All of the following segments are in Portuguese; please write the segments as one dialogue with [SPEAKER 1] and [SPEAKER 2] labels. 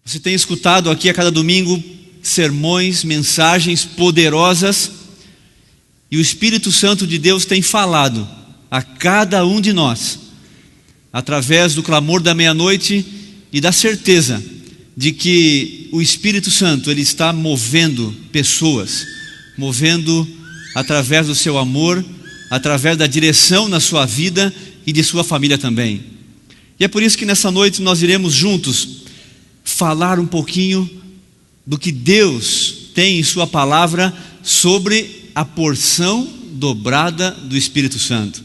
[SPEAKER 1] Você tem escutado aqui a cada domingo sermões, mensagens poderosas, e o Espírito Santo de Deus tem falado a cada um de nós, através do clamor da meia-noite e da certeza de que o Espírito Santo, ele está movendo pessoas, movendo através do seu amor, através da direção na sua vida e de sua família também. E é por isso que nessa noite nós iremos juntos falar um pouquinho do que Deus tem em sua palavra sobre a porção dobrada do Espírito Santo.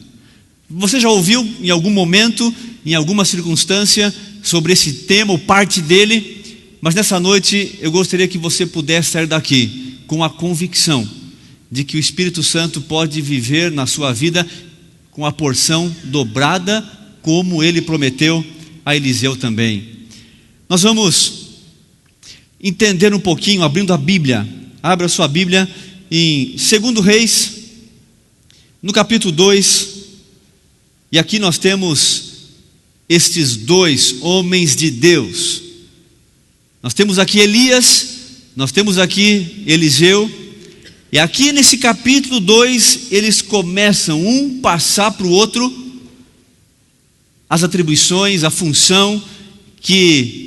[SPEAKER 1] Você já ouviu em algum momento, em alguma circunstância, sobre esse tema ou parte dele? Mas nessa noite eu gostaria que você pudesse sair daqui com a convicção de que o Espírito Santo pode viver na sua vida com a porção dobrada, como ele prometeu a Eliseu também. Nós vamos entender um pouquinho, abrindo a Bíblia. Abra a sua Bíblia em 2 Reis, no capítulo 2. E aqui nós temos estes dois homens de Deus. Nós temos aqui Elias, nós temos aqui Eliseu. E aqui nesse capítulo 2, eles começam um passar para o outro as atribuições, a função que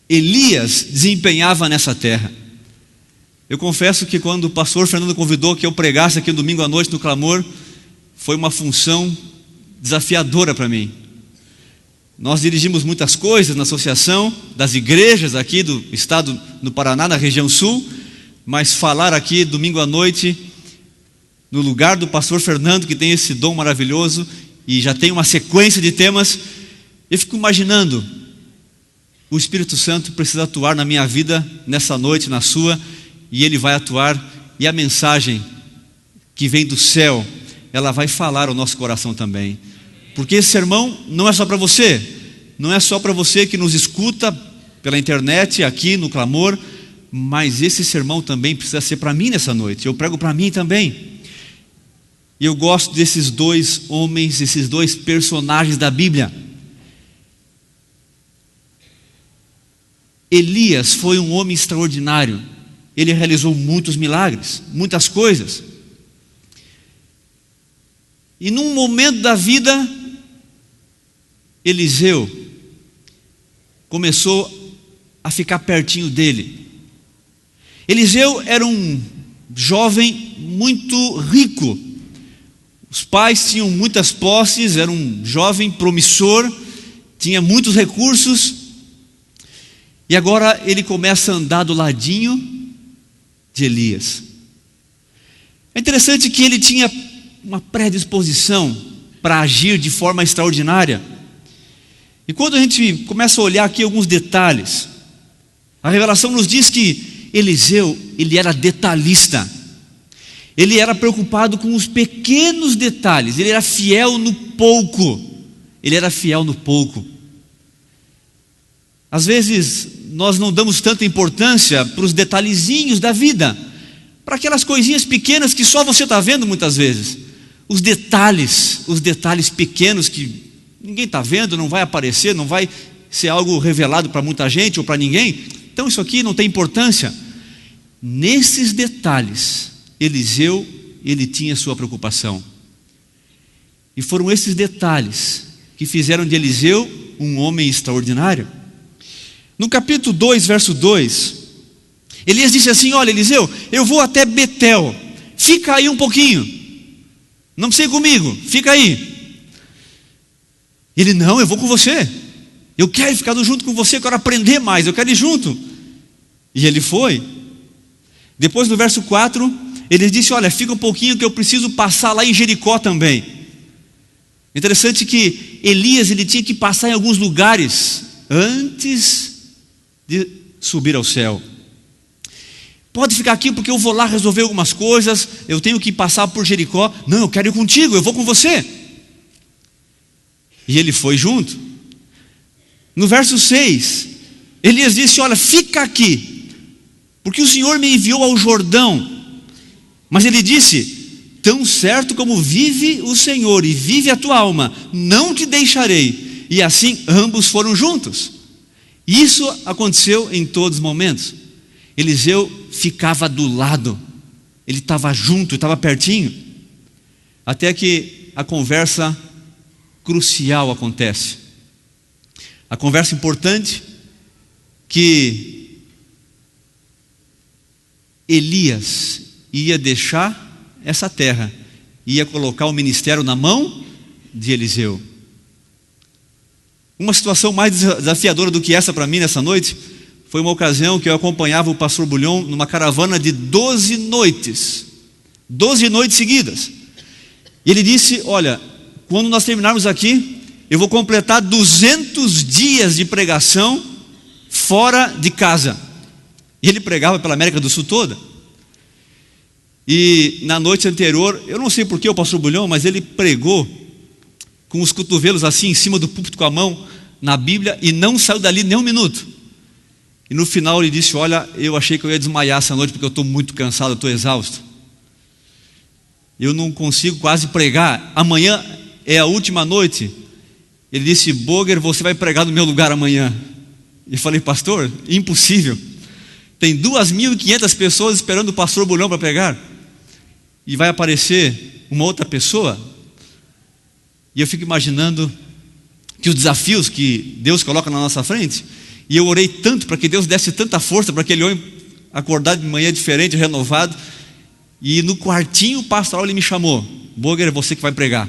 [SPEAKER 1] Elias desempenhava nessa terra. Eu confesso que quando o pastor Fernando convidou que eu pregasse aqui no domingo à noite no clamor, foi uma função desafiadora para mim. Nós dirigimos muitas coisas na associação das igrejas aqui do estado do Paraná, na região sul, mas falar aqui domingo à noite no lugar do pastor Fernando, que tem esse dom maravilhoso e já tem uma sequência de temas, eu fico imaginando, o Espírito Santo precisa atuar na minha vida nessa noite, na sua, e ele vai atuar, e a mensagem que vem do céu, ela vai falar ao nosso coração também. Porque esse sermão não é só para você, não é só para você que nos escuta pela internet, aqui no clamor, mas esse sermão também precisa ser para mim nessa noite. Eu prego para mim também. E eu gosto desses dois homens, esses dois personagens da Bíblia. Elias foi um homem extraordinário. Ele realizou muitos milagres, muitas coisas. E num momento da vida, Eliseu começou a ficar pertinho dele. Eliseu era um jovem muito rico. Os pais tinham muitas posses, era um jovem promissor, tinha muitos recursos. E agora ele começa a andar do ladinho de Elias. É interessante que ele tinha uma predisposição para agir de forma extraordinária. E quando a gente começa a olhar aqui alguns detalhes, a revelação nos diz que Eliseu, ele era detalhista. Ele era preocupado com os pequenos detalhes. Ele era fiel no pouco. Ele era fiel no pouco. Às vezes nós não damos tanta importância para os detalhezinhos da vida, para aquelas coisinhas pequenas que só você está vendo muitas vezes. Os detalhes pequenos que ninguém está vendo, não vai aparecer, não vai ser algo revelado para muita gente ou para ninguém. Então isso aqui não tem importância. Nesses detalhes, Eliseu, ele tinha sua preocupação. E foram esses detalhes que fizeram de Eliseu um homem extraordinário. No capítulo 2, verso 2, Elias disse assim: olha, Eliseu, eu vou até Betel, fica aí um pouquinho, não precisa ir comigo, fica aí. Ele: não, eu vou com você, eu quero ficar junto com você, eu quero aprender mais, eu quero ir junto. E ele foi. Depois no verso 4, ele disse: olha, fica um pouquinho que eu preciso passar lá em Jericó também. Interessante que Elias, ele tinha que passar em alguns lugares antes de subir ao céu. Pode ficar aqui porque eu vou lá resolver algumas coisas, eu tenho que passar por Jericó. Não, eu quero ir contigo, eu vou com você. E ele foi junto. No verso 6, Elias disse: olha, fica aqui, porque o Senhor me enviou ao Jordão. Mas ele disse: tão certo como vive o Senhor e vive a tua alma, não te deixarei. E assim ambos foram juntos. E isso aconteceu em todos os momentos. Eliseu ficava do lado, ele estava junto, estava pertinho, até que a conversa crucial acontece. A conversa importante que Elias ia deixar essa terra, ia colocar o ministério na mão de Eliseu. Uma situação mais desafiadora do que essa para mim nessa noite foi uma ocasião que eu acompanhava o pastor Bulhon numa caravana de 12 noites 12 noites seguidas. E ele disse: olha, quando nós terminarmos aqui, eu vou completar 200 dias de pregação fora de casa. E ele pregava pela América do Sul toda. E na noite anterior, eu não sei porque o pastor Bulhon, mas ele pregou com os cotovelos assim em cima do púlpito com a mão na Bíblia e não saiu dali nem um minuto. E no final ele disse: olha, eu achei que eu ia desmaiar essa noite porque eu estou muito cansado, eu estou exausto. Eu não consigo quase pregar. Amanhã é a última noite. Ele disse: Boger, você vai pregar no meu lugar amanhã. E eu falei: pastor, impossível. Tem 2.500 pessoas esperando o pastor Bulhon para pregar. E vai aparecer uma outra pessoa. E eu fico imaginando que os desafios que Deus coloca na nossa frente. E eu orei tanto para que Deus desse tanta força para aquele homem acordar de manhã diferente, renovado. E no quartinho pastoral ele me chamou: Boger, é você que vai pregar.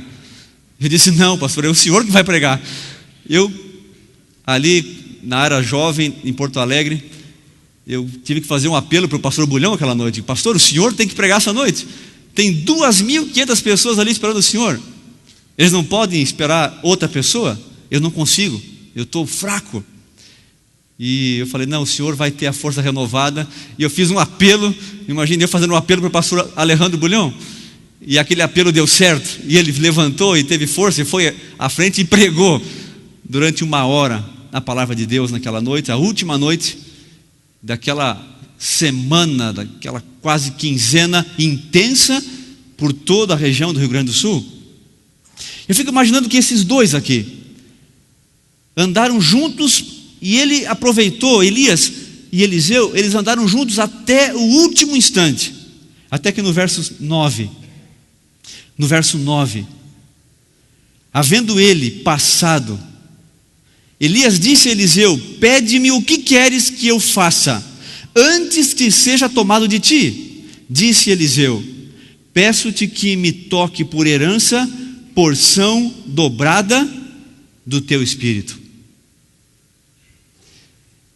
[SPEAKER 1] Eu disse: não, pastor, é o senhor que vai pregar. Eu, ali na área jovem, em Porto Alegre, eu tive que fazer um apelo para o pastor Bulhão aquela noite: pastor, o senhor tem que pregar essa noite. Tem 2.500 pessoas ali esperando o senhor. Eles não podem esperar outra pessoa? Eu não consigo, eu estou fraco. E eu falei: não, o senhor vai ter a força renovada. E eu fiz um apelo. Imagine eu fazendo um apelo para o pastor Alejandro Bulhão. E aquele apelo deu certo. E ele levantou e teve força e foi à frente e pregou durante 1 hora a palavra de Deus naquela noite, a última noite daquela semana, daquela quase quinzena intensa por toda a região do Rio Grande do Sul. Eu fico imaginando que esses dois aqui andaram juntos. E ele aproveitou, Elias e Eliseu, eles andaram juntos até o último instante. Até que no verso 9, havendo ele passado, Elias disse a Eliseu: pede-me o que queres que eu faça, antes que seja tomado de ti. Disse Eliseu: peço-te que me toque por herança, porção dobrada do teu espírito.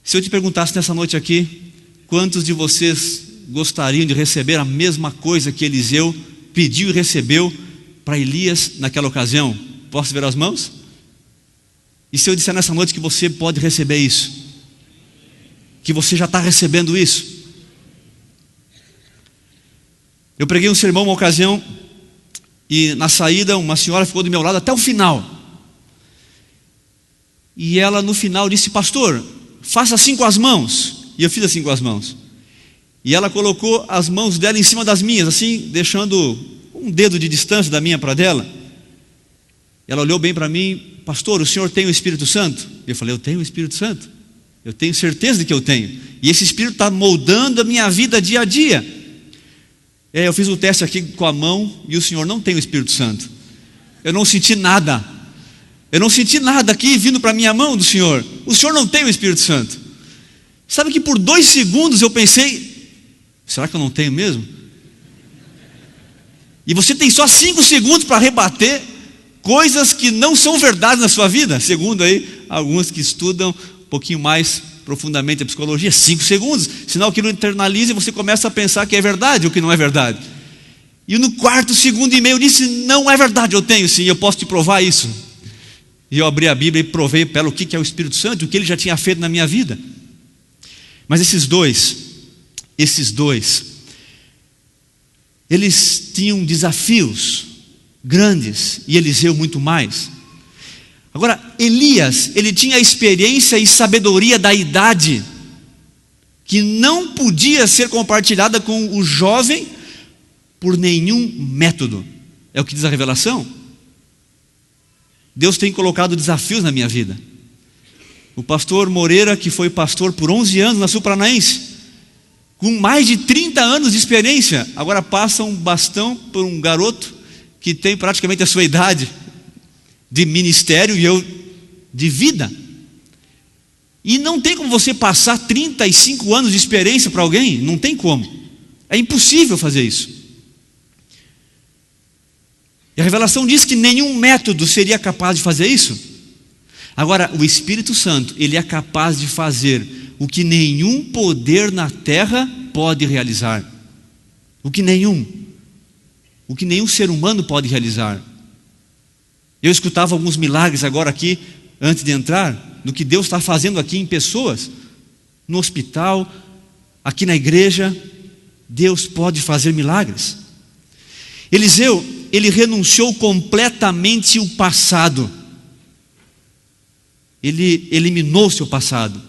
[SPEAKER 1] Se eu te perguntasse nessa noite aqui, quantos de vocês gostariam de receber a mesma coisa que Eliseu pediu e recebeu para Elias naquela ocasião? Posso ver as mãos? E se eu disser nessa noite que você pode receber isso? Que você já está recebendo isso? Eu preguei um sermão uma ocasião e na saída uma senhora ficou do meu lado até o final. E ela no final disse: pastor, faça assim com as mãos. E eu fiz assim com as mãos. E ela colocou as mãos dela em cima das minhas, assim, deixando um dedo de distância da minha para dela. Ela olhou bem para mim: pastor, o senhor tem o Espírito Santo? Eu falei: eu tenho o Espírito Santo. Eu tenho certeza de que eu tenho. E esse Espírito está moldando a minha vida dia a dia. Eu fiz o teste aqui com a mão e o senhor não tem o Espírito Santo. Eu não senti nada. Eu não senti nada aqui vindo para a minha mão do senhor. O senhor não tem o Espírito Santo. Sabe que por 2 segundos eu pensei: será que eu não tenho mesmo? E você tem só 5 segundos para rebater coisas que não são verdade na sua vida, segundo aí alguns que estudam um pouquinho mais profundamente a psicologia. 5 segundos, senão aquilo internaliza e você começa a pensar que é verdade ou que não é verdade. E no 4,5 segundos eu disse: não é verdade, eu tenho sim, eu posso te provar isso. E eu abri a Bíblia e provei pelo que é o Espírito Santo, o que ele já tinha feito na minha vida. Mas esses dois, eles tinham desafios grandes, e Eliseu muito mais. Agora, Elias, ele tinha a experiência e sabedoria da idade, que não podia ser compartilhada com o jovem por nenhum método. É o que diz a revelação. Deus tem colocado desafios na minha vida. O pastor Moreira, que foi pastor por 11 anos na Sul Paranaense, com mais de 30 anos de experiência, agora passa um bastão por um garoto que tem praticamente a sua idade de ministério e eu de vida. E não tem como você passar 35 anos de experiência para alguém, não tem como. É impossível fazer isso. E a revelação diz que nenhum método seria capaz de fazer isso. Agora, o Espírito Santo, ele é capaz de fazer o que nenhum poder na terra pode realizar. O que nenhum ser humano pode realizar. Eu escutava alguns milagres agora aqui, antes de entrar, do que Deus está fazendo aqui em pessoas, no hospital, aqui na igreja. Deus pode fazer milagres. Eliseu, ele renunciou completamente o passado. Ele eliminou seu passado.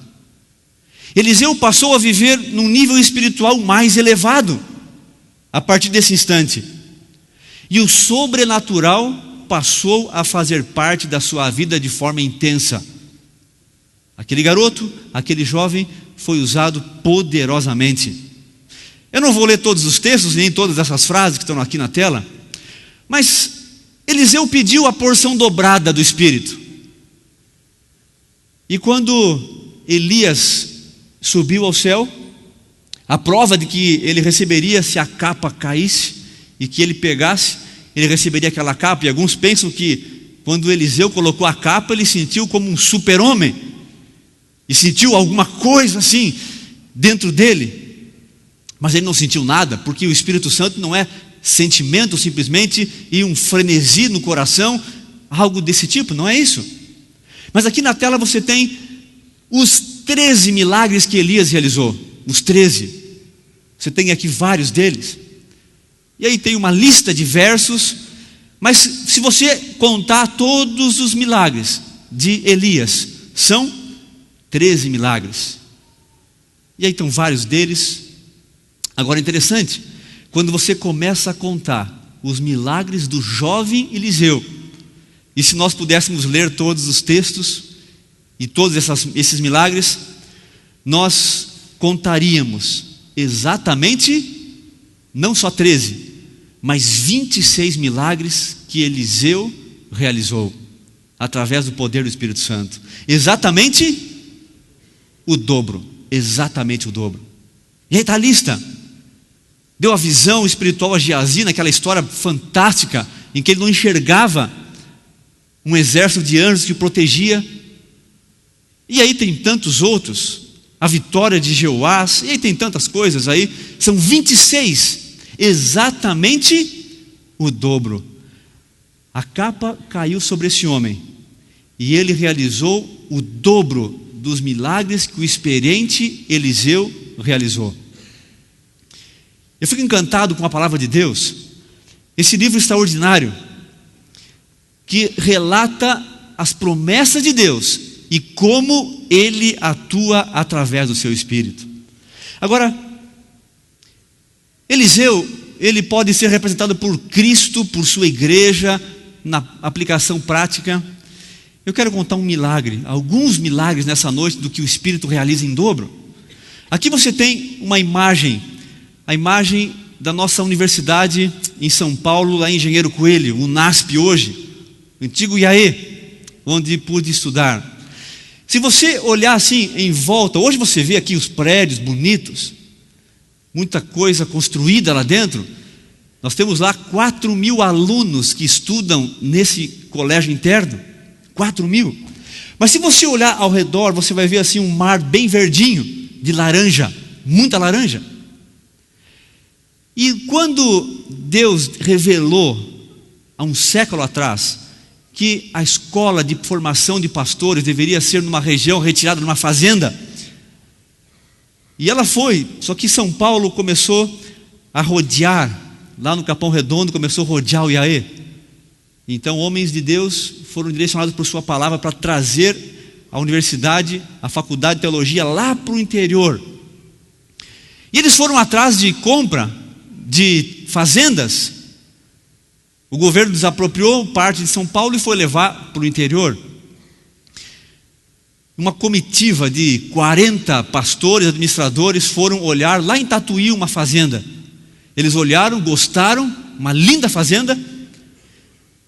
[SPEAKER 1] Eliseu passou a viver num nível espiritual mais elevado a partir desse instante. E o sobrenatural passou a fazer parte da sua vida de forma intensa. Aquele garoto, aquele jovem foi usado poderosamente. Eu não vou ler todos os textos, nem todas essas frases que estão aqui na tela, mas Eliseu pediu a porção dobrada do Espírito. E quando Elias subiu ao céu, a prova de que ele receberia se a capa caísse e que ele pegasse, ele receberia aquela capa. E alguns pensam que quando Eliseu colocou a capa, ele sentiu como um super-homem e sentiu alguma coisa assim dentro dele, mas ele não sentiu nada, porque o Espírito Santo não é sentimento simplesmente e um frenesi no coração, algo desse tipo, não é isso. Mas aqui na tela você tem os 13 milagres que Elias realizou, os 13. Você tem aqui vários deles. E aí tem uma lista de versos, mas se você contar todos os milagres de Elias, são 13 milagres. E aí estão vários deles. Agora interessante, quando você começa a contar os milagres do jovem Eliseu, e se nós pudéssemos ler todos os textos e todos esses milagres, nós contaríamos exatamente, não só 13, mas 26 milagres que Eliseu realizou, através do poder do Espírito Santo. Exatamente o dobro, exatamente o dobro. E aí está a lista. Deu a visão espiritual a Geazi, naquela história fantástica, em que ele não enxergava um exército de anjos que o protegia. E aí tem tantos outros, a vitória de Jeoás, e aí tem tantas coisas aí, são 26, exatamente o dobro. A capa caiu sobre esse homem, e ele realizou o dobro dos milagres que o experiente Eliseu realizou. Eu fico encantado com a palavra de Deus, esse livro extraordinário, que relata as promessas de Deus e como Ele atua através do seu Espírito. Agora, Eliseu, ele pode ser representado por Cristo, por sua igreja, na aplicação prática. Eu quero contar um milagre, alguns milagres nessa noite do que o Espírito realiza em dobro. Aqui você tem uma imagem, a imagem da nossa universidade em São Paulo, lá em Engenheiro Coelho, o NASP hoje, o antigo IAE, onde pude estudar. Se você olhar assim em volta, hoje você vê aqui os prédios bonitos, muita coisa construída lá dentro. Nós temos lá 4.000 alunos que estudam nesse colégio interno, 4.000. Mas se você olhar ao redor, você vai ver assim um mar bem verdinho, de laranja, muita laranja. E quando Deus revelou, há um século atrás, que a escola de formação de pastores deveria ser numa região retirada, numa fazenda, e ela foi, só que São Paulo começou a rodear, lá no Capão Redondo começou a rodear o IAE. Então homens de Deus foram direcionados por sua palavra para trazer a universidade, a faculdade de teologia lá para o interior. E eles foram atrás de compra de fazendas. O governo desapropriou parte de São Paulo e foi levar para o interior. uma comitiva de 40 pastores, administradores, foram olhar lá em Tatuí uma fazenda. Eles olharam, gostaram, uma linda fazenda,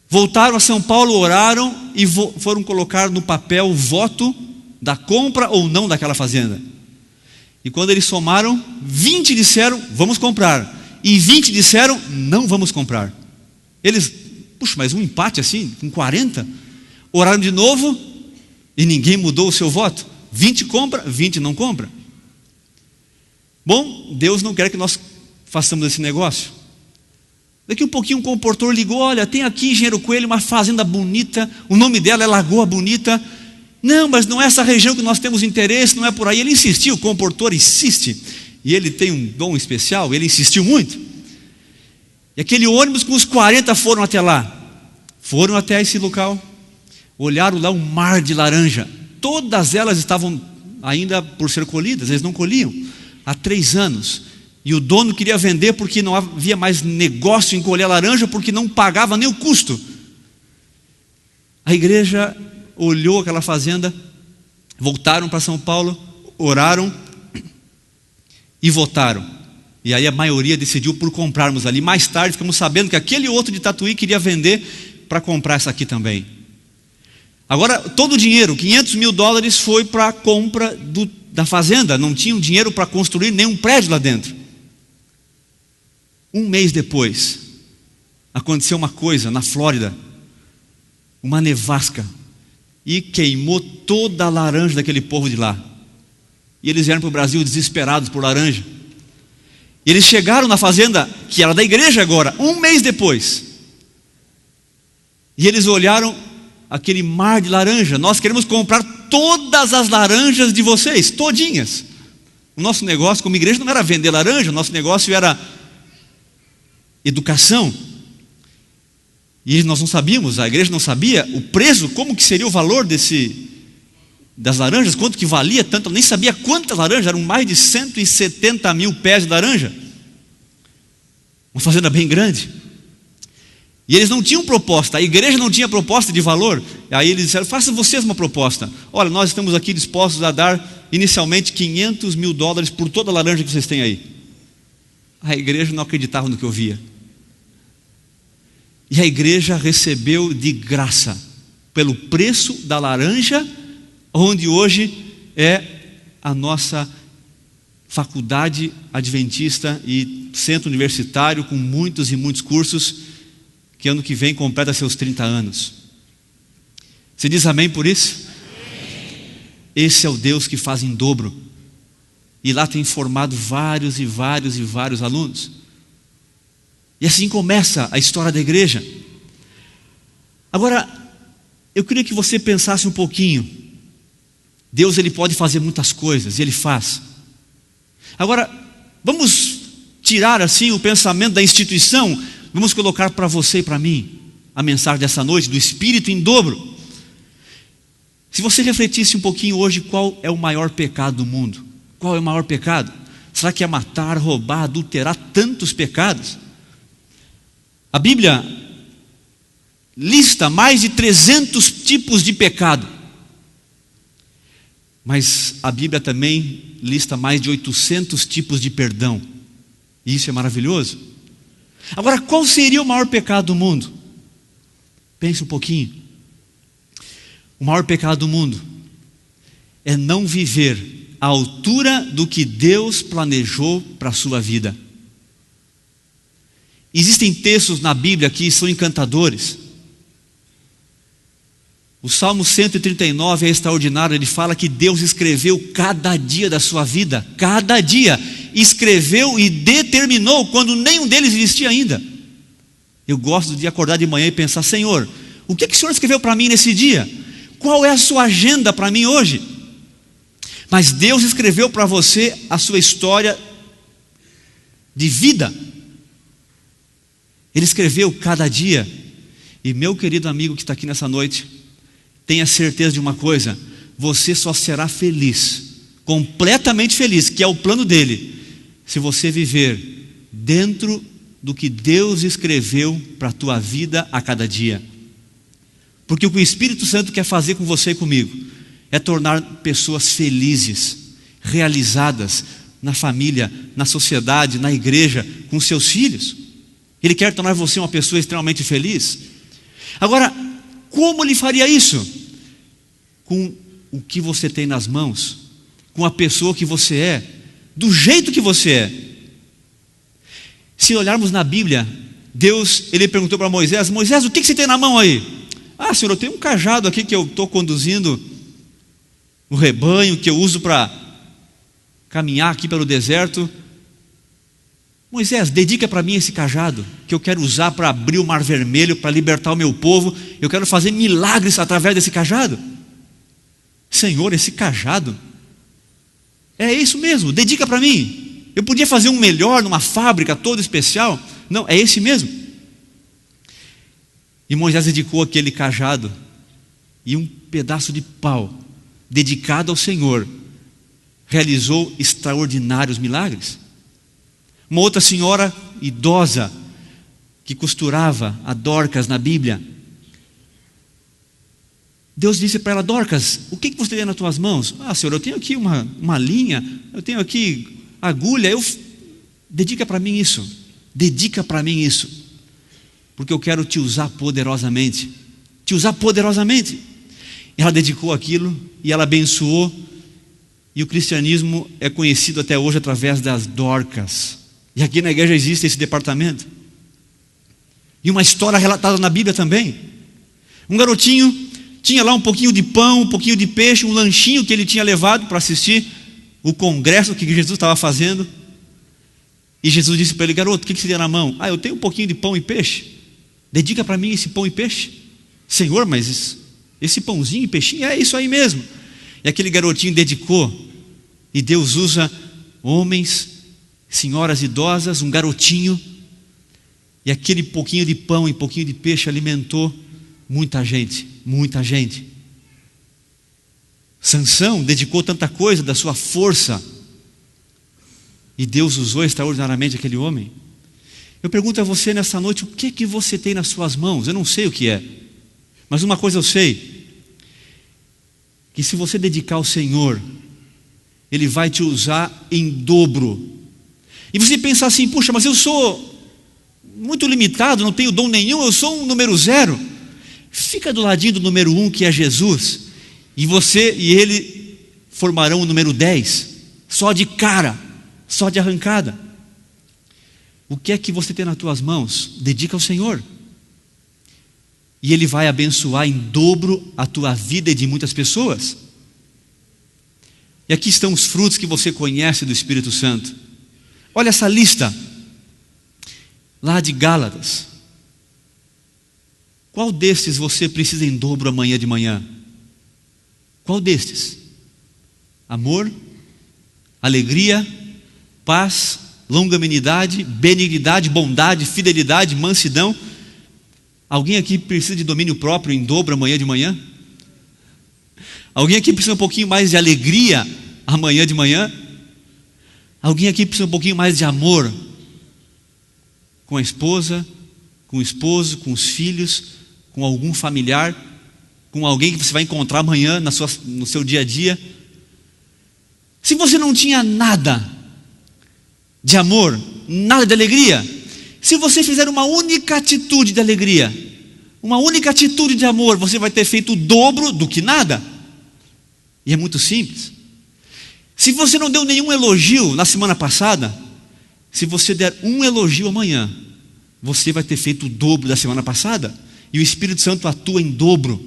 [SPEAKER 1] voltaram a São Paulo, oraram e foram colocar no papel o voto da compra ou não daquela fazenda. E quando eles somaram, 20 disseram, vamos comprar, e 20 disseram, não vamos comprar. Eles, puxa, mas um empate assim, com 40? Oraram de novo e ninguém mudou o seu voto. 20 compra, 20 não compra. Bom, Deus não quer que nós façamos esse negócio. Daqui um pouquinho um comportor ligou, olha, tem aqui em Engenheiro Coelho uma fazenda bonita, o nome dela é Lagoa Bonita. Não, mas não é essa região que nós temos interesse, não é por aí. Ele insistiu, o comportor insiste, e ele tem um dom especial, ele insistiu muito. E aquele ônibus com os 40 foram até lá, foram até esse local, olharam lá um mar de laranja, todas elas estavam ainda por ser colhidas, eles não colhiam, há 3 anos, e o dono queria vender porque não havia mais negócio em colher laranja, porque não pagava nem o custo. A igreja olhou aquela fazenda, voltaram para São Paulo, oraram e votaram. E aí a maioria decidiu por comprarmos ali. Mais tarde ficamos sabendo que aquele outro de Tatuí queria vender para comprar essa aqui também. Agora, todo o dinheiro, $500 mil, foi para a compra da fazenda. Não tinham dinheiro para construir nenhum prédio lá dentro. Um mês depois, aconteceu uma coisa na Flórida, uma nevasca, e queimou toda a laranja daquele povo de lá. E eles vieram para o Brasil desesperados por laranja. E eles chegaram na fazenda, que era da igreja agora, um mês depois. E eles olharam aquele mar de laranja. Nós queremos comprar todas as laranjas de vocês, todinhas. O nosso negócio como igreja não era vender laranja, o nosso negócio era educação. E nós não sabíamos, a igreja não sabia o preço, como que seria o valor das laranjas, quanto que valia tanto, nem sabia quantas laranjas, eram mais de 170 mil pés de laranja. Uma fazenda bem grande. E eles não tinham proposta, a igreja não tinha proposta de valor. Aí eles disseram, façam vocês uma proposta. Olha, nós estamos aqui dispostos a dar inicialmente $500 mil por toda a laranja que vocês têm aí. A igreja não acreditava no que ouvia. E a igreja recebeu de graça, pelo preço da laranja, onde hoje é a nossa faculdade adventista e centro universitário, com muitos e muitos cursos, que ano que vem completa seus 30 anos. Você diz amém por isso? Amém. Esse é o Deus que faz em dobro. E lá tem formado vários e vários e vários alunos. E assim começa a história da igreja. Agora, eu queria que você pensasse um pouquinho. Deus, ele pode fazer muitas coisas, e ele faz. Agora, vamos tirar assim o pensamento da instituição, vamos colocar para você e para mim a mensagem dessa noite do Espírito em dobro. Se você refletisse um pouquinho hoje, qual é o maior pecado do mundo? Qual é o maior pecado? Será que é matar, roubar, adulterar, tantos pecados? A Bíblia lista mais de 300 tipos de pecado. Mas a Bíblia também lista mais de 800 tipos de perdão. E isso é maravilhoso. Agora, qual seria o maior pecado do mundo? Pense um pouquinho. O maior pecado do mundo é não viver à altura do que Deus planejou para a sua vida. Existem textos na Bíblia que são encantadores. O Salmo 139 é extraordinário, ele fala que Deus escreveu cada dia da sua vida, cada dia, escreveu e determinou quando nenhum deles existia ainda. Eu gosto de acordar de manhã e pensar, Senhor, o que o Senhor escreveu para mim nesse dia? Qual é a sua agenda para mim hoje? Mas Deus escreveu para você a sua história de vida. Ele escreveu cada dia. E meu querido amigo que está aqui nessa noite, tenha certeza de uma coisa: você só será feliz, completamente feliz, que é o plano dele, se você viver dentro do que Deus escreveu para a tua vida a cada dia. Porque o que o Espírito Santo quer fazer com você e comigo é tornar pessoas felizes, realizadas na família, na sociedade, na igreja, com seus filhos. Ele quer tornar você uma pessoa extremamente feliz. Agora, como ele faria isso? Com o que você tem nas mãos, com a pessoa que você é, do jeito que você é. Se olharmos na Bíblia, Deus, ele perguntou para Moisés: Moisés, o que você tem na mão aí? Ah, Senhor, eu tenho um cajado aqui que eu estou conduzindo o rebanho, que eu uso para caminhar aqui pelo deserto. Moisés, dedica para mim esse cajado, que eu quero usar para abrir o mar vermelho, para libertar o meu povo. Eu quero fazer milagres através desse cajado. Senhor, esse cajado? É isso mesmo, dedica para mim. Eu podia fazer um melhor numa fábrica toda especial. Não, é esse mesmo. E Moisés dedicou aquele cajado e um pedaço de pau dedicado ao Senhor realizou extraordinários milagres. Uma outra senhora idosa que costurava a Dorcas na Bíblia, Deus disse para ela: Dorcas, o que você tem nas tuas mãos? Ah, Senhor, eu tenho aqui uma linha, eu tenho aqui agulha, dedica para mim isso, dedica para mim isso, porque eu quero te usar poderosamente, te usar poderosamente. Ela dedicou aquilo e ela abençoou, e o cristianismo é conhecido até hoje através das Dorcas, e aqui na igreja existe esse departamento. E uma história relatada na Bíblia também, um garotinho tinha lá um pouquinho de pão, um pouquinho de peixe, um lanchinho que ele tinha levado para assistir o congresso que Jesus estava fazendo. E Jesus disse para ele: garoto, o que você tem na mão? Ah, eu tenho um pouquinho de pão e peixe, dedica para mim esse pão e peixe. Senhor, mas esse pãozinho e peixinho, é isso aí mesmo. E aquele garotinho dedicou, e Deus usa homens, senhoras idosas, um garotinho, e aquele pouquinho de pão e pouquinho de peixe alimentou muita gente, muita gente. Sansão dedicou tanta coisa da sua força, e Deus usou extraordinariamente aquele homem. Eu pergunto a você nessa noite: o que você tem nas suas mãos? Eu não sei o que é, mas uma coisa eu sei, que se você dedicar ao Senhor, Ele vai te usar em dobro. E você pensar assim: puxa, mas eu sou muito limitado, não tenho dom nenhum, eu sou um número 0. Fica do ladinho do número 1, que é Jesus, e você e ele formarão o número 10, só de cara, só de arrancada. O que é que você tem nas tuas mãos? Dedica ao Senhor, e Ele vai abençoar em dobro a tua vida e de muitas pessoas. E aqui estão os frutos que você conhece do Espírito Santo. Olha essa lista lá de Gálatas. Qual destes você precisa em dobro amanhã de manhã? Qual destes? Amor, alegria, paz, longanimidade, benignidade, bondade, fidelidade, mansidão. Alguém aqui precisa de domínio próprio em dobro amanhã de manhã? Alguém aqui precisa um pouquinho mais de alegria amanhã de manhã? Alguém aqui precisa um pouquinho mais de amor com a esposa, com o esposo, com os filhos, com algum familiar, com alguém que você vai encontrar amanhã no seu dia a dia? Se você não tinha nada de amor, nada de alegria, se você fizer uma única atitude de alegria, uma única atitude de amor, você vai ter feito o dobro do que nada. E é muito simples. Se você não deu nenhum elogio na semana passada, se você der um elogio amanhã, você vai ter feito o dobro da semana passada. E o Espírito Santo atua em dobro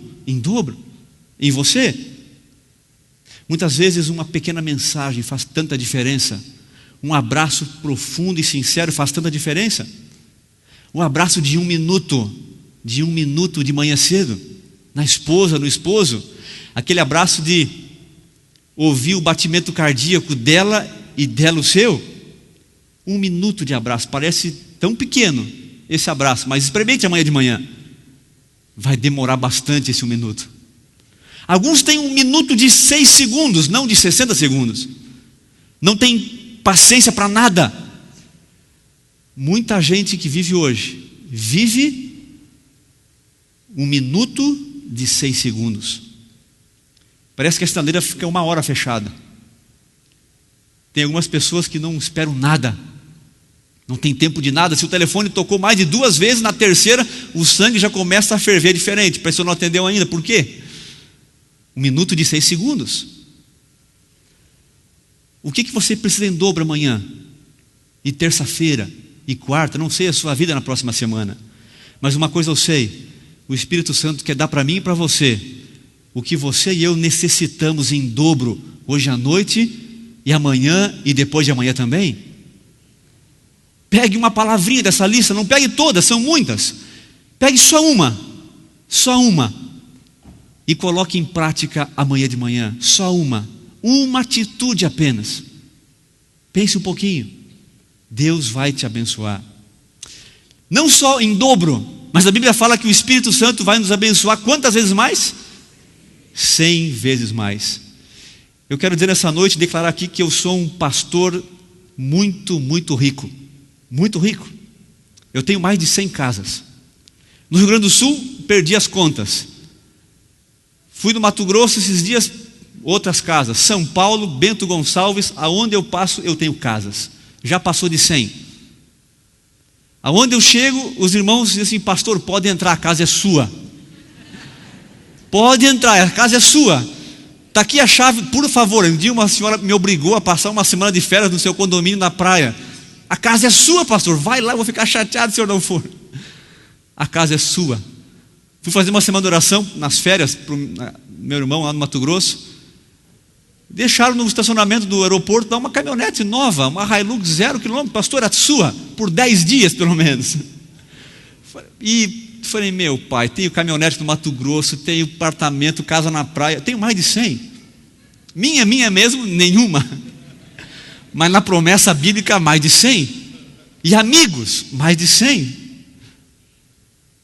[SPEAKER 1] em você. Muitas vezes uma pequena mensagem faz tanta diferença. Um abraço profundo e sincero faz tanta diferença. Um abraço de 1 minuto, de manhã cedo, na esposa, no esposo. Aquele abraço de ouvir o batimento cardíaco dela e dela o seu. 1 minuto de abraço, parece tão pequeno esse abraço, mas experimente amanhã de manhã. Vai demorar bastante esse 1 minuto. Alguns têm 1 minuto de 6 segundos, não de 60 segundos. Não tem paciência para nada. Muita gente que vive hoje, vive 1 minuto de 6 segundos. Parece que a sinaleira fica 1 hora fechada. Tem algumas pessoas que não esperam nada, não tem tempo de nada. Se o telefone tocou mais de 2 vezes, na terceira o sangue já começa a ferver diferente. A pessoa não atendeu ainda, por quê? 1 minuto de 6 segundos. O que você precisa em dobro amanhã? E terça-feira? E quarta? Não sei a sua vida na próxima semana. Mas uma coisa eu sei: o Espírito Santo quer dar para mim e para você o que você e eu necessitamos em dobro, hoje à noite e amanhã e depois de amanhã também. Pegue uma palavrinha dessa lista, não pegue todas, são muitas. Pegue só uma, e coloque em prática amanhã de manhã. Só uma atitude apenas. Pense um pouquinho, Deus vai te abençoar. Não só em dobro, mas a Bíblia fala que o Espírito Santo vai nos abençoar quantas vezes mais? 100 vezes mais. Eu quero dizer nessa noite, declarar aqui que eu sou um pastor muito, muito rico. Muito rico. Eu tenho mais de 100 casas. No Rio Grande do Sul, perdi as contas. Fui no Mato Grosso esses dias, outras casas. São Paulo, Bento Gonçalves, aonde eu passo eu tenho casas. Já passou de 100. Aonde eu chego, os irmãos dizem assim: pastor, pode entrar, a casa é sua. Pode entrar, a casa é sua. Está aqui a chave, por favor. Um dia uma senhora me obrigou a passar uma semana de férias no seu condomínio na praia. A casa é sua, pastor, vai lá, eu vou ficar chateado se eu não for. A casa é sua. Fui fazer uma semana de oração nas férias para o meu irmão lá no Mato Grosso. Deixaram no estacionamento do aeroporto uma caminhonete nova, uma Hilux 0 km, pastor, é sua, por 10 dias pelo menos. E falei: meu pai, tenho caminhonete no Mato Grosso, tenho apartamento, casa na praia, tenho mais de 100. Minha mesmo, nenhuma. Mas na promessa bíblica, mais de 100. E amigos, mais de 100.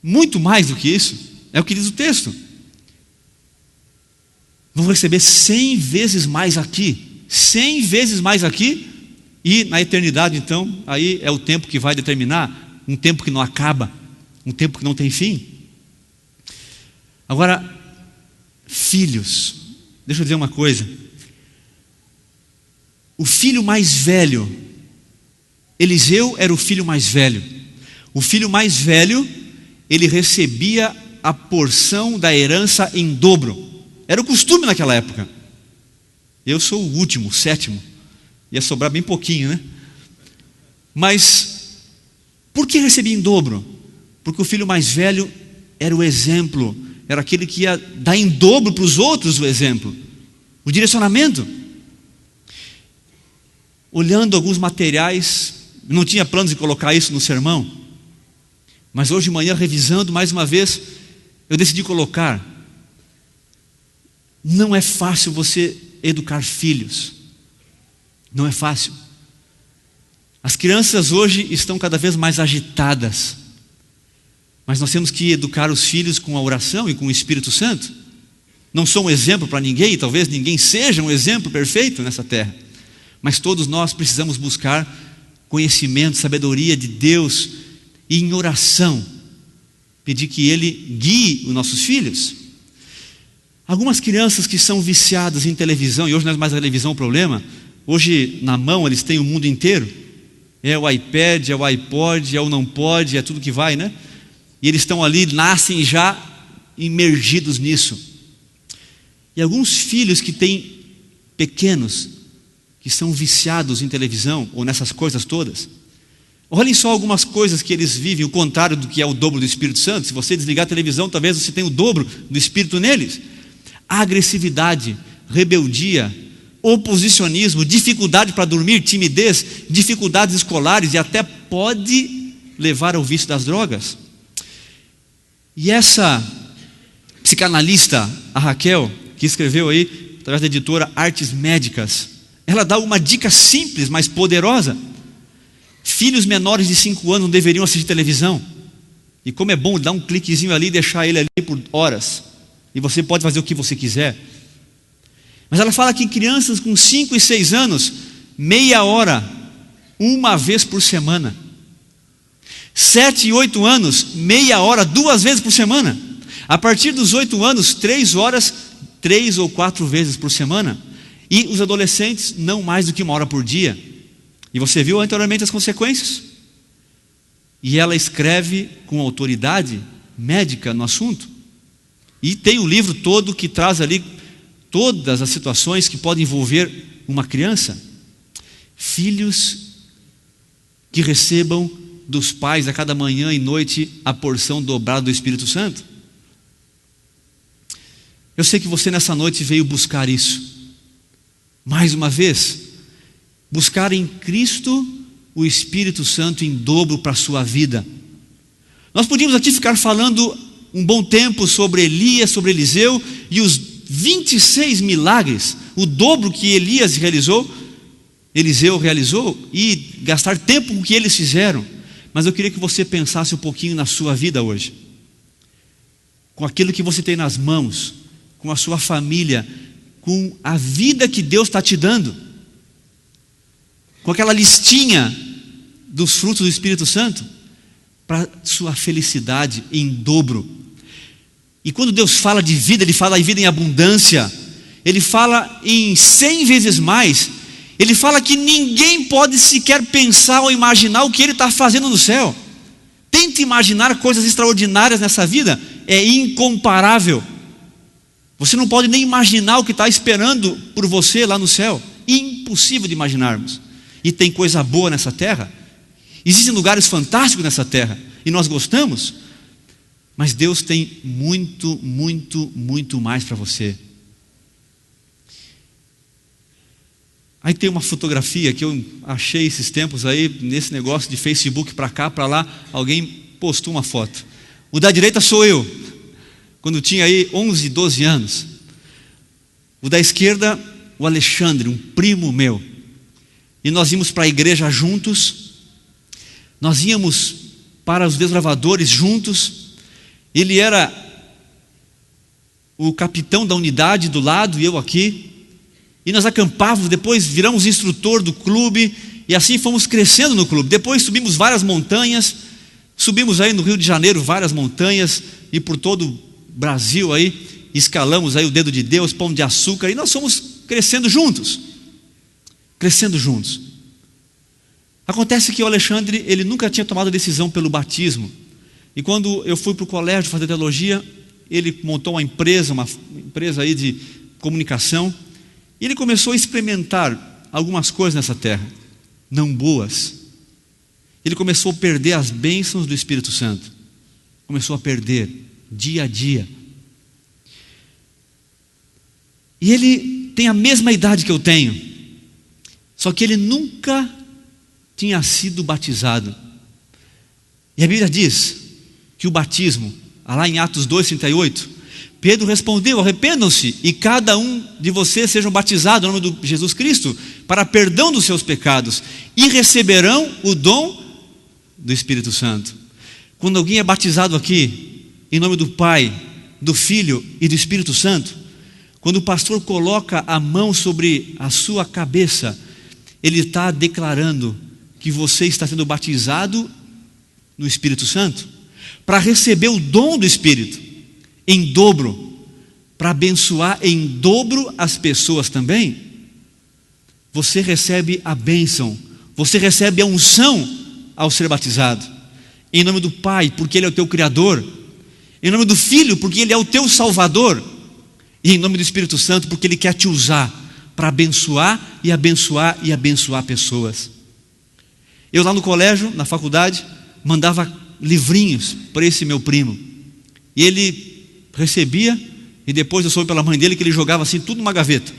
[SPEAKER 1] Muito mais do que isso. É o que diz o texto. Vamos receber 100 vezes mais aqui. 100 vezes mais aqui. E na eternidade, então, aí é o tempo que vai determinar. Um tempo que não acaba. Um tempo que não tem fim. Agora, filhos. Deixa eu dizer uma coisa. O filho mais velho, Eliseu era o filho mais velho. O filho mais velho, ele recebia a porção da herança em dobro. Era o costume naquela época. Eu sou o último, o 7º. Ia sobrar bem pouquinho, né? Mas, por que recebia em dobro? Porque o filho mais velho era o exemplo. Era aquele que ia dar em dobro para os outros o exemplo. O direcionamento. Olhando alguns materiais, não tinha planos de colocar isso no sermão, mas hoje de manhã, revisando mais uma vez, eu decidi colocar. Não é fácil você educar filhos. Não é fácil. As crianças hoje estão cada vez mais agitadas, mas nós temos que educar os filhos com a oração e com o Espírito Santo. Não sou um exemplo para ninguém, talvez ninguém seja um exemplo perfeito nessa terra, mas todos nós precisamos buscar conhecimento, sabedoria de Deus, e em oração pedir que Ele guie os nossos filhos. Algumas crianças que são viciadas em televisão, e hoje não é mais a televisão o problema, hoje na mão eles têm o mundo inteiro, é o iPad, é o iPod, é o não pode, é tudo que vai, né? E eles estão ali, nascem já imergidos nisso. E alguns filhos que têm pequenos, que são viciados em televisão, ou nessas coisas todas, olhem só algumas coisas que eles vivem, o contrário do que é o dobro do Espírito Santo. Se você desligar a televisão, talvez você tenha o dobro do Espírito neles. Agressividade, rebeldia, oposicionismo, dificuldade para dormir, timidez, dificuldades escolares, e até pode levar ao vício das drogas. E essa psicanalista, a Raquel, que escreveu aí, através da editora Artes Médicas, ela dá uma dica simples, mas poderosa. Filhos menores de 5 anos não deveriam assistir televisão. E como é bom dar um cliquezinho ali e deixar ele ali por horas. E você pode fazer o que você quiser. Mas ela fala que crianças com 5 e 6 anos, meia hora, uma vez por semana. 7 e 8 anos, meia hora, 2 vezes por semana. A partir dos 8 anos, 3 horas 3 ou 4 vezes por semana, e os adolescentes não mais do que 1 hora por dia. E você viu anteriormente as consequências? E ela escreve com autoridade médica no assunto. E tem o livro todo que traz ali todas as situações que podem envolver uma criança. Filhos que recebam dos pais a cada manhã e noite a porção dobrada do Espírito Santo. Eu sei que você nessa noite veio buscar isso. Mais uma vez, buscar em Cristo o Espírito Santo em dobro para a sua vida. Nós podíamos aqui ficar falando um bom tempo sobre Elias, sobre Eliseu e os 26 milagres, o dobro que Eliseu realizou, e gastar tempo com o que eles fizeram. Mas eu queria que você pensasse um pouquinho na sua vida hoje, com aquilo que você tem nas mãos, com a sua família, com a vida que Deus está te dando, com aquela listinha dos frutos do Espírito Santo, para sua felicidade em dobro. E quando Deus fala de vida, Ele fala de vida em abundância, Ele fala em 100 vezes mais. Ele fala que ninguém pode sequer pensar ou imaginar o que Ele está fazendo no céu. Tente imaginar coisas extraordinárias nessa vida, é incomparável. Você não pode nem imaginar o que está esperando por você lá no céu. Impossível de imaginarmos. E tem coisa boa nessa terra. Existem lugares fantásticos nessa terra, e nós gostamos. Mas Deus tem muito, muito, muito mais para você. Aí tem uma fotografia que eu achei esses tempos aí, nesse negócio de Facebook para cá, para lá, alguém postou uma foto. O da direita sou eu, quando tinha aí 11, 12 anos. O da esquerda, o Alexandre, um primo meu. E nós íamos para a igreja juntos, nós íamos para os desbravadores juntos. Ele era o capitão da unidade do lado e eu aqui. E nós acampávamos, depois viramos instrutor do clube, e assim fomos crescendo no clube. Depois subimos várias montanhas, subimos aí no Rio de Janeiro várias montanhas, e por todo o Brasil aí, escalamos aí o Dedo de Deus, Pão de Açúcar, e nós fomos crescendo juntos. Crescendo juntos. Acontece que o Alexandre, ele nunca tinha tomado decisão pelo batismo. E quando eu fui para o colégio fazer teologia, ele montou uma empresa aí de comunicação. E ele começou a experimentar algumas coisas nessa terra, não boas. Ele começou a perder as bênçãos do Espírito Santo. Começou a perder, dia a dia. E ele tem a mesma idade que eu tenho. Só que ele nunca tinha sido batizado. E a Bíblia diz que o batismo, lá em Atos 2:38, Pedro respondeu: arrependam-se e cada um de vocês sejam batizados no nome de Jesus Cristo para perdão dos seus pecados e receberão o dom do Espírito Santo. Quando alguém é batizado aqui em nome do Pai, do Filho e do Espírito Santo, quando o pastor coloca a mão sobre a sua cabeça, ele está declarando que você está sendo batizado no Espírito Santo para receber o dom do Espírito em dobro, para abençoar em dobro as pessoas também. Você recebe a bênção, você recebe a unção ao ser batizado, em nome do Pai, porque Ele é o teu Criador, em nome do Filho, porque Ele é o teu Salvador, e em nome do Espírito Santo, porque Ele quer te usar para abençoar e abençoar e abençoar pessoas. Eu lá no colégio, na faculdade, mandava livrinhos para esse meu primo, e ele recebia, e depois eu soube pela mãe dele que ele jogava assim tudo numa gaveta,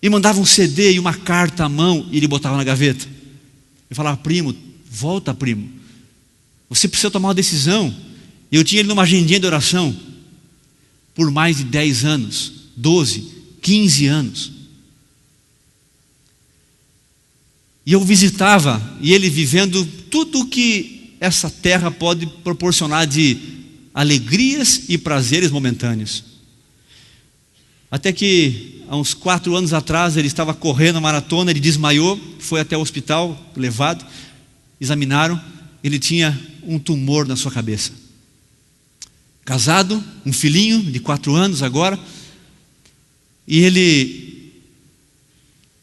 [SPEAKER 1] e mandava um CD e uma carta à mão, e ele botava na gaveta. Eu falava: primo, volta primo, você precisa tomar uma decisão. Eu tinha ele numa agendinha de oração por mais de 10 anos, 12, 15 anos, e eu visitava, e ele vivendo tudo o que essa terra pode proporcionar de alegrias e prazeres momentâneos. Até que há uns 4 anos atrás ele estava correndo a maratona, ele desmaiou, foi até o hospital, levado, examinaram, ele tinha um tumor na sua cabeça. Casado, um filhinho de 4 anos agora, E ele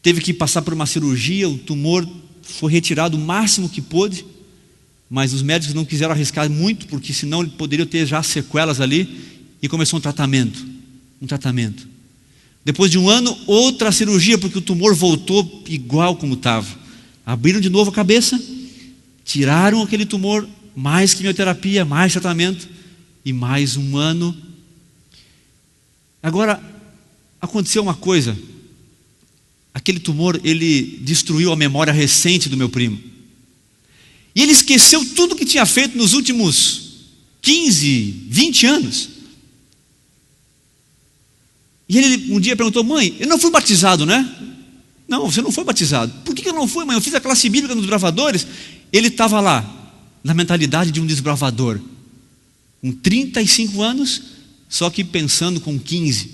[SPEAKER 1] teve que passar por uma cirurgia, o tumor foi retirado o máximo que pôde, mas os médicos não quiseram arriscar muito, porque senão ele poderia ter já sequelas ali, e começou um tratamento. Depois de um ano, outra cirurgia, porque o tumor voltou igual como estava. Abriram de novo a cabeça, tiraram aquele tumor, mais quimioterapia, mais tratamento, e mais um ano. Agora, aconteceu uma coisa. Aquele tumor, ele destruiu a memória recente do meu primo. E ele esqueceu tudo que tinha feito nos últimos 15, 20 anos. E ele um dia perguntou: mãe, eu não fui batizado, né? Não, você não foi batizado. Por que eu não fui, mãe? Eu fiz a classe bíblica nos desbravadores. Ele estava lá, na mentalidade de um desbravador, com 35 anos, só que pensando com 15.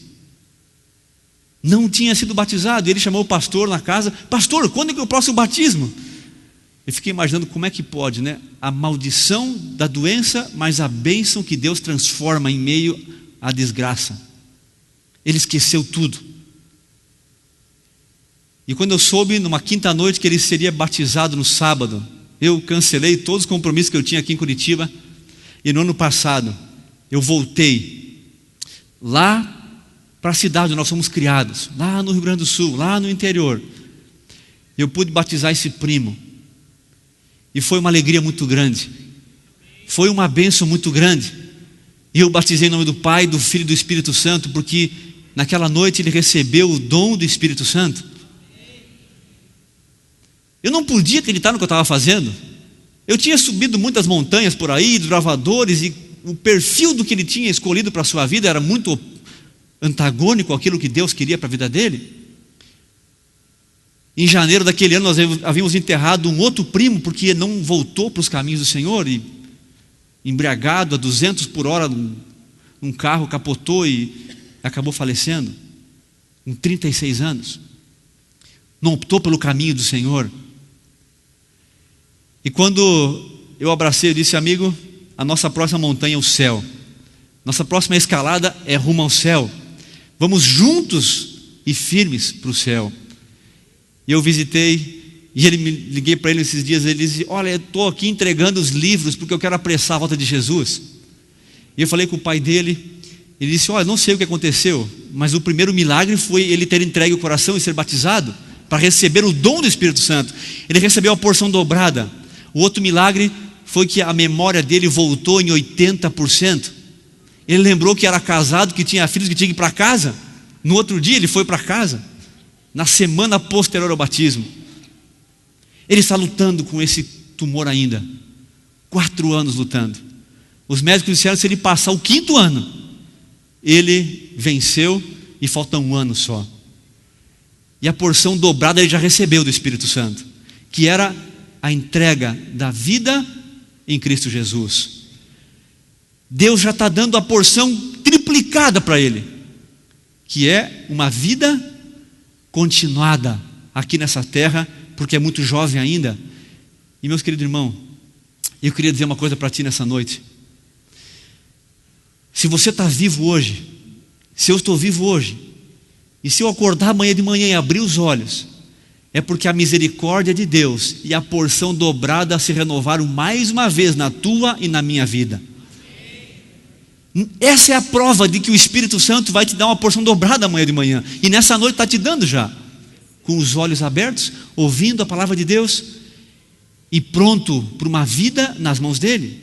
[SPEAKER 1] Não tinha sido batizado. E ele chamou o pastor na casa: pastor, quando é que é o próximo batismo? Eu fiquei imaginando como é que pode, né? A maldição da doença, mas a bênção que Deus transforma em meio à desgraça. Ele esqueceu tudo. E quando eu soube, numa quinta noite, que ele seria batizado no sábado, eu cancelei todos os compromissos que eu tinha aqui em Curitiba. E no ano passado, eu voltei lá para a cidade onde nós fomos criados, lá no Rio Grande do Sul, lá no interior. Eu pude batizar esse primo. E foi uma alegria muito grande. Foi uma bênção muito grande. E eu batizei em nome do Pai, do Filho e do Espírito Santo, porque naquela noite ele recebeu o dom do Espírito Santo. Eu não podia acreditar no que eu estava fazendo. Eu tinha subido muitas montanhas por aí, desbravadores, e o perfil do que ele tinha escolhido para a sua vida era muito antagônico àquilo que Deus queria para a vida dele. Em janeiro daquele ano nós havíamos enterrado um outro primo, porque não voltou para os caminhos do Senhor, e embriagado a 200 por hora num carro, capotou e acabou falecendo, com 36 anos. Não optou pelo caminho do Senhor. E quando eu abracei, eu disse: amigo, a nossa próxima montanha é o céu. Nossa próxima escalada é rumo ao céu. Vamos juntos e firmes para o céu. E eu visitei, e liguei para ele esses dias, ele disse: olha, eu estou aqui entregando os livros, porque eu quero apressar a volta de Jesus. E eu falei com o pai dele, ele disse: olha, não sei o que aconteceu, mas o primeiro milagre foi ele ter entregue o coração e ser batizado, para receber o dom do Espírito Santo. Ele recebeu a porção dobrada. O outro milagre foi que a memória dele voltou em 80%. Ele lembrou que era casado, que tinha filhos, que tinha que ir para casa. No outro dia ele foi para casa, na semana posterior ao batismo. Ele está lutando com esse tumor ainda, 4 anos lutando. Os médicos disseram que se ele passar o 5º ano, ele venceu, e falta 1 ano só. E a porção dobrada ele já recebeu do Espírito Santo, que era a entrega da vida em Cristo Jesus. Deus já está dando a porção triplicada para ele, que é uma vida continuada aqui nessa terra, porque é muito jovem ainda. E meus queridos irmãos, eu queria dizer uma coisa para ti nessa noite. Se você está vivo hoje, se eu estou vivo hoje, e se eu acordar amanhã de manhã e abrir os olhos, é porque a misericórdia de Deus e a porção dobrada se renovaram mais uma vez na tua e na minha vida. Essa é a prova de que o Espírito Santo vai te dar uma porção dobrada amanhã de manhã, e nessa noite está te dando já, com os olhos abertos, ouvindo a palavra de Deus e pronto para uma vida nas mãos dele.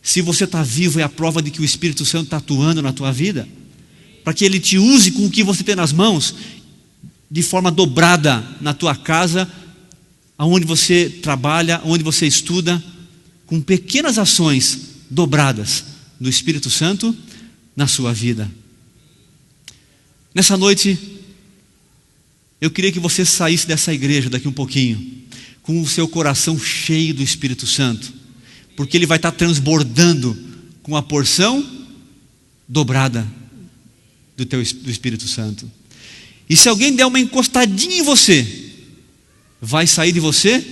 [SPEAKER 1] Se você está vivo, é a prova de que o Espírito Santo está atuando na tua vida, para que ele te use com o que você tem nas mãos, de forma dobrada na tua casa, aonde você trabalha, onde você estuda, com pequenas ações dobradas do Espírito Santo na sua vida. Nessa noite, eu queria que você saísse dessa igreja daqui um pouquinho, com o seu coração cheio do Espírito Santo, porque ele vai estar transbordando com a porção dobrada do Espírito Santo. E se alguém der uma encostadinha em você, vai sair de você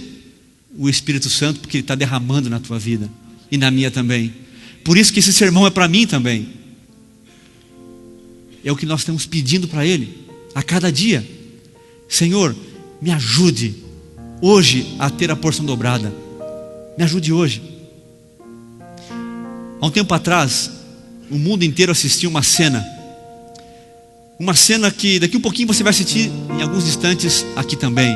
[SPEAKER 1] o Espírito Santo, porque ele está derramando na tua vida e na minha também. Por isso que esse sermão é para mim também. é o que nós estamos pedindo para Ele a cada dia. Senhor, me ajude hoje a ter a porção dobrada. Me ajude hoje. Há um tempo atrás, o mundo inteiro assistiu uma cena que daqui um pouquinho você vai assistir em alguns instantes aqui também.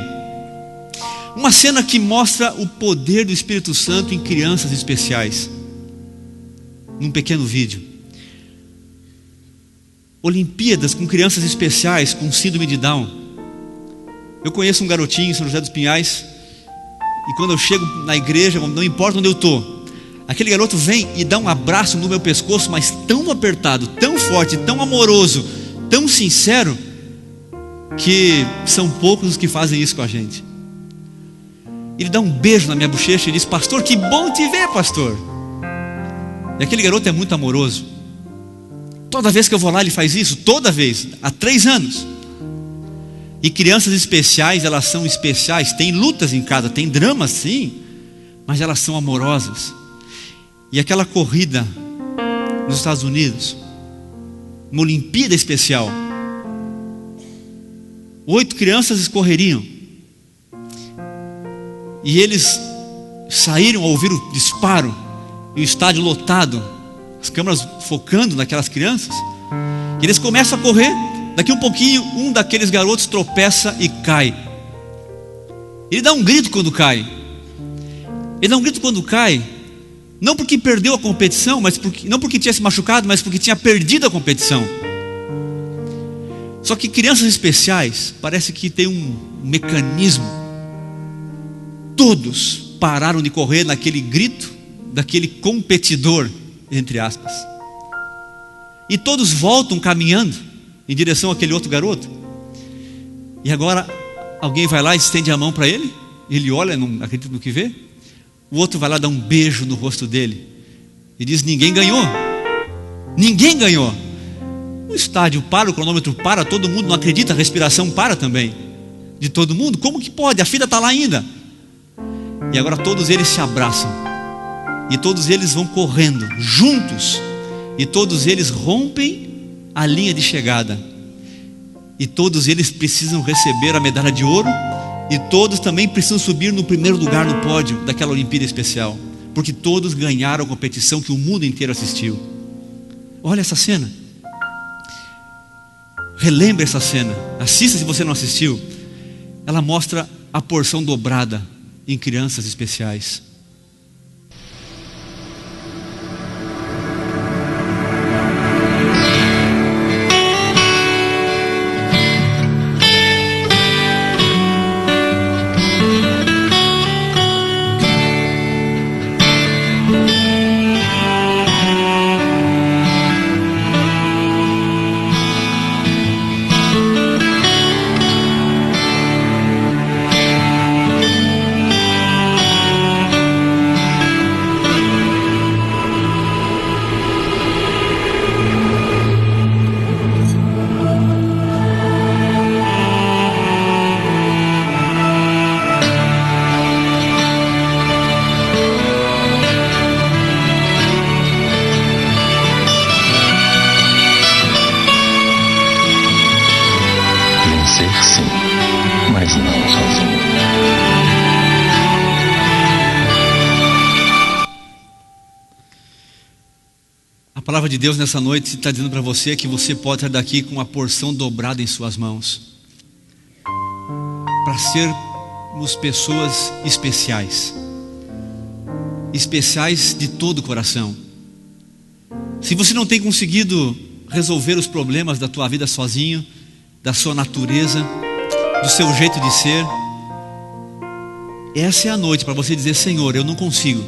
[SPEAKER 1] Uma cena que mostra o poder do Espírito Santo em crianças especiais. Num pequeno vídeo. Olimpíadas com crianças especiais com síndrome de Down. Eu conheço um garotinho em São José dos Pinhais, e quando eu chego na igreja, não importa onde eu estou, aquele garoto vem e dá um abraço no meu pescoço, mas tão apertado, tão forte, tão amoroso, tão sincero, que são poucos os que fazem isso com a gente. Ele dá um beijo na minha bochecha e diz: pastor, que bom te ver, pastor. E aquele garoto é muito amoroso. Toda vez que eu vou lá ele faz isso, toda vez, há 3 anos. E crianças especiais, elas são especiais. Tem lutas em casa, tem dramas sim, mas elas são amorosas. E aquela corrida nos Estados Unidos, uma Olimpíada especial, 8 crianças escorreriam, e eles saíram ao ouvir o disparo, e o estádio lotado, as câmeras focando naquelas crianças, e eles começam a correr. Daqui um pouquinho, um daqueles garotos tropeça e cai. Ele dá um grito quando cai. Ele dá um grito quando cai, não porque perdeu a competição, não porque tinha se machucado, mas porque tinha perdido a competição. Só que crianças especiais, parece que tem um mecanismo. Todos pararam de correr naquele grito daquele competidor, entre aspas. E todos voltam caminhando em direção àquele outro garoto. E agora alguém vai lá e estende a mão para ele. Ele olha, não acredita no que vê. O outro vai lá dar um beijo no rosto dele e diz: ninguém ganhou. Ninguém ganhou. O estádio para, o cronômetro para, todo mundo não acredita, a respiração para também de todo mundo. Como que pode? A fila está lá ainda. E agora todos eles se abraçam, e todos eles vão correndo juntos, e todos eles rompem a linha de chegada, e todos eles precisam receber a medalha de ouro, e todos também precisam subir no primeiro lugar no pódio daquela Olimpíada especial, porque todos ganharam a competição que o mundo inteiro assistiu. Olha essa cena, relembre essa cena, assista se você não assistiu. Ela mostra a porção dobrada em crianças especiais.
[SPEAKER 2] Sim, mas não sozinho.
[SPEAKER 1] A palavra de Deus nessa noite está dizendo para você que você pode sair daqui com uma porção dobrada em suas mãos, para sermos pessoas especiais, especiais de todo o coração. Se você não tem conseguido resolver os problemas da tua vida sozinho, da sua natureza, do seu jeito de ser, essa é a noite para você dizer: Senhor, eu não consigo,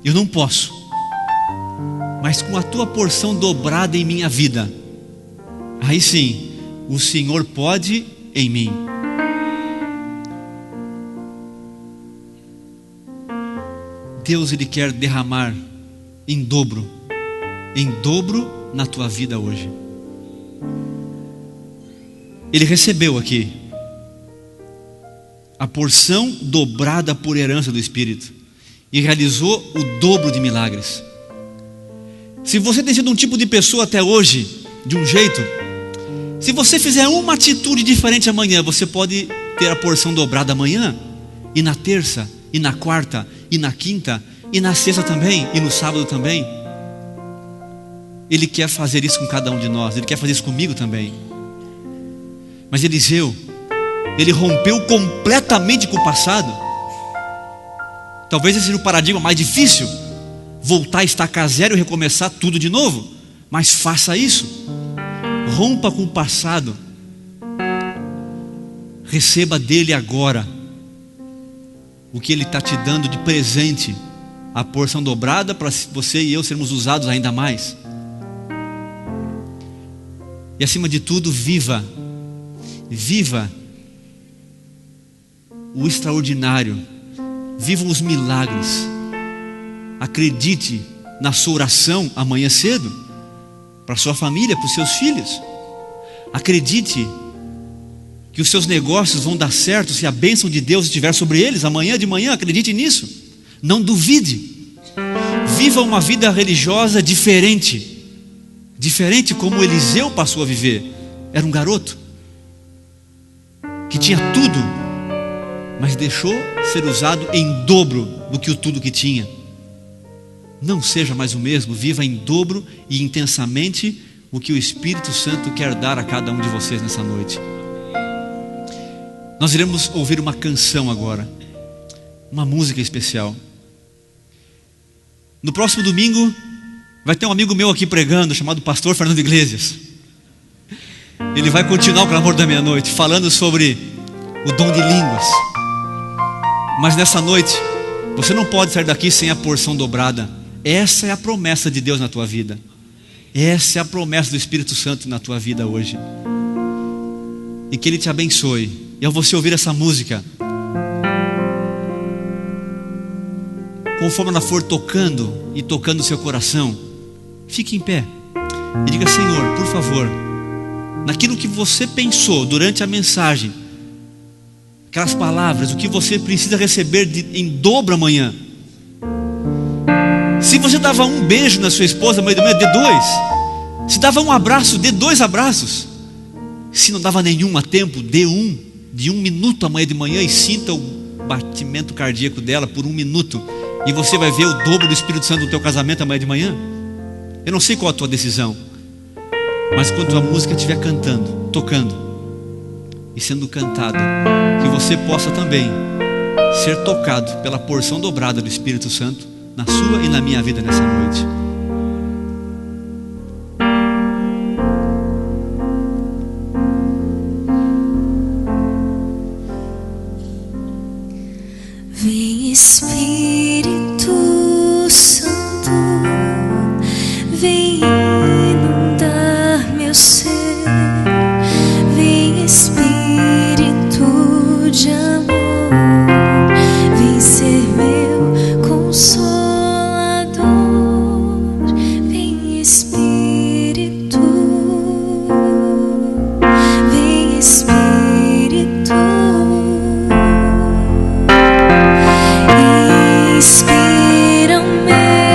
[SPEAKER 1] eu não posso, mas com a tua porção dobrada em minha vida, aí sim, o Senhor pode em mim. Deus, Ele quer derramar em dobro na tua vida hoje. Ele recebeu aqui a porção dobrada por herança do Espírito e realizou o dobro de milagres. Se você tem sido um tipo de pessoa até hoje, de um jeito, Se você fizer uma atitude diferente amanhã, você pode ter a porção dobrada amanhã, e na terça, e na quarta, e na quinta, e na sexta também, e no sábado também. Ele quer fazer isso com cada um de nós. Ele quer fazer isso comigo também. Mas Eliseu, ele rompeu completamente com o passado. Talvez esse seja o paradigma mais difícil, voltar a estacar zero e recomeçar tudo de novo. Mas faça isso. Rompa com o passado. Receba dele agora o que ele está te dando de presente, a porção dobrada, para você e eu sermos usados ainda mais. E acima de tudo, viva o extraordinário, viva os milagres. Acredite na sua oração amanhã cedo, para sua família, para os seus filhos. Acredite que os seus negócios vão dar certo se a bênção de Deus estiver sobre eles amanhã de manhã. Acredite nisso, não duvide. Viva uma vida religiosa diferente como Eliseu passou a viver. Era um garoto que tinha tudo, mas deixou ser usado em dobro do que o tudo que tinha. Não seja mais o mesmo. Viva em dobro e intensamente o que o Espírito Santo quer dar a cada um de vocês nessa noite. Nós iremos ouvir uma canção agora, uma música especial. No próximo domingo vai ter um amigo meu aqui pregando, chamado pastor Fernando Iglesias. Ele vai continuar o clamor da meia-noite, falando sobre o dom de línguas. Mas nessa noite, você não pode sair daqui sem a porção dobrada. Essa é a promessa de Deus na tua vida. Essa é a promessa do Espírito Santo na tua vida hoje. E que Ele te abençoe. E ao você ouvir essa música, conforme ela for tocando e tocando o seu coração, fique em pé e diga: Senhor, por favor, naquilo que você pensou durante a mensagem, aquelas palavras, o que você precisa receber em dobro amanhã. Se você dava um beijo na sua esposa amanhã de manhã, dê dois. Se dava um abraço, dê 2 abraços. Se não dava nenhum a tempo, dê um, de 1 minuto amanhã de manhã, e sinta o batimento cardíaco dela por 1 minuto, e você vai ver o dobro do Espírito Santo no teu casamento amanhã de manhã. Eu não sei qual a tua decisão, mas quando a música estiver cantando, tocando e sendo cantada, que você possa também ser tocado pela porção dobrada do Espírito Santo na sua e na minha vida nessa noite.
[SPEAKER 3] Vem Espírito Santo, vem inundar meu ser. Vem Espírito de amor, vem ser meu consolador. Vem Espírito, vem Espírito. Inspira-me.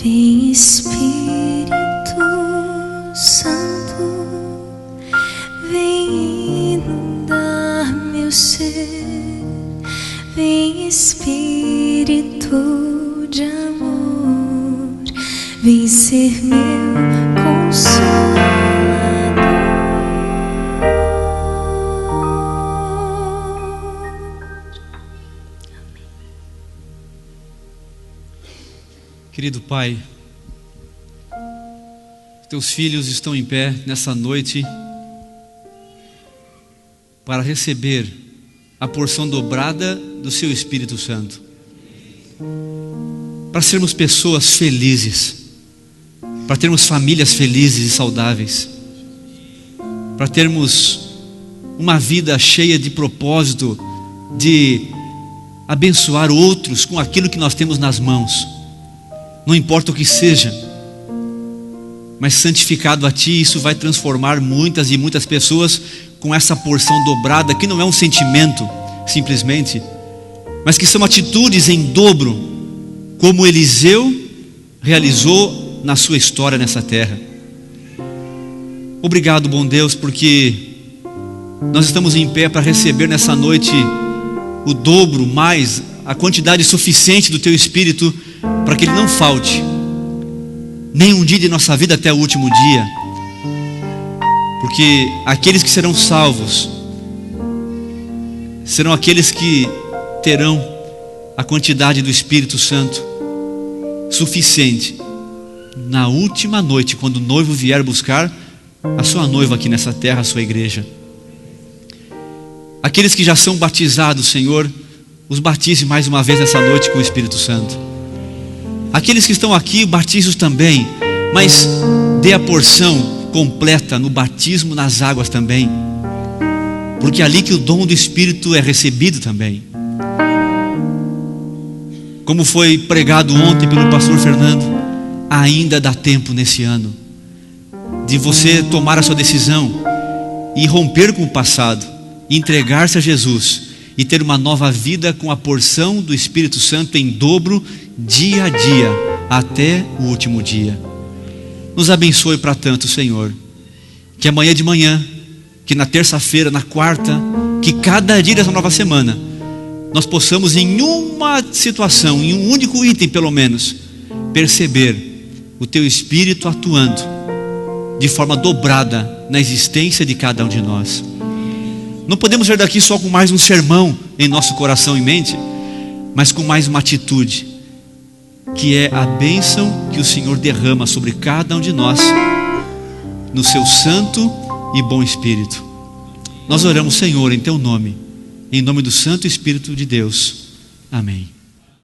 [SPEAKER 3] Vem Espírito Santo, vem inundar meu ser. Vem Espírito de amor, vem ser meu consolador.
[SPEAKER 1] Querido Pai, teus filhos estão em pé nessa noite para receber a porção dobrada do Seu Espírito Santo, para sermos pessoas felizes, para termos famílias felizes e saudáveis, para termos uma vida cheia de propósito, de abençoar outros com aquilo que nós temos nas mãos. Não importa o que seja, mas santificado a Ti, isso vai transformar muitas e muitas pessoas com essa porção dobrada, que não é um sentimento simplesmente, mas que são atitudes em dobro, como Eliseu realizou na sua história nessa terra. Obrigado, bom Deus, porque nós estamos em pé para receber nessa noite o dobro, mais a quantidade suficiente do Teu Espírito, para que Ele não falte nem um dia de nossa vida até o último dia, porque aqueles que serão salvos serão aqueles que terão a quantidade do Espírito Santo suficiente na última noite, quando o noivo vier buscar a sua noiva aqui nessa terra, a sua igreja. Aqueles que já são batizados, Senhor, os batize mais uma vez essa noite com o Espírito Santo. Aqueles que estão aqui, batize-os também, mas dê a porção completa no batismo nas águas também, porque é ali que o dom do Espírito é recebido também. Como foi pregado ontem pelo pastor Fernando, ainda dá tempo nesse ano de você tomar a sua decisão e romper com o passado, entregar-se a Jesus e ter uma nova vida com a porção do Espírito Santo em dobro, dia a dia, até o último dia. Nos abençoe para tanto, Senhor, que amanhã de manhã, que na terça-feira, na quarta, que cada dia dessa nova semana, nós possamos em uma situação, em um único item pelo menos, perceber o Teu Espírito atuando de forma dobrada na existência de cada um de nós. Não podemos sair daqui só com mais um sermão em nosso coração e mente, mas com mais uma atitude, que é a bênção que o Senhor derrama sobre cada um de nós, no Seu santo e bom Espírito. Nós oramos, Senhor, em Teu nome, em nome do Santo Espírito de Deus. Amém.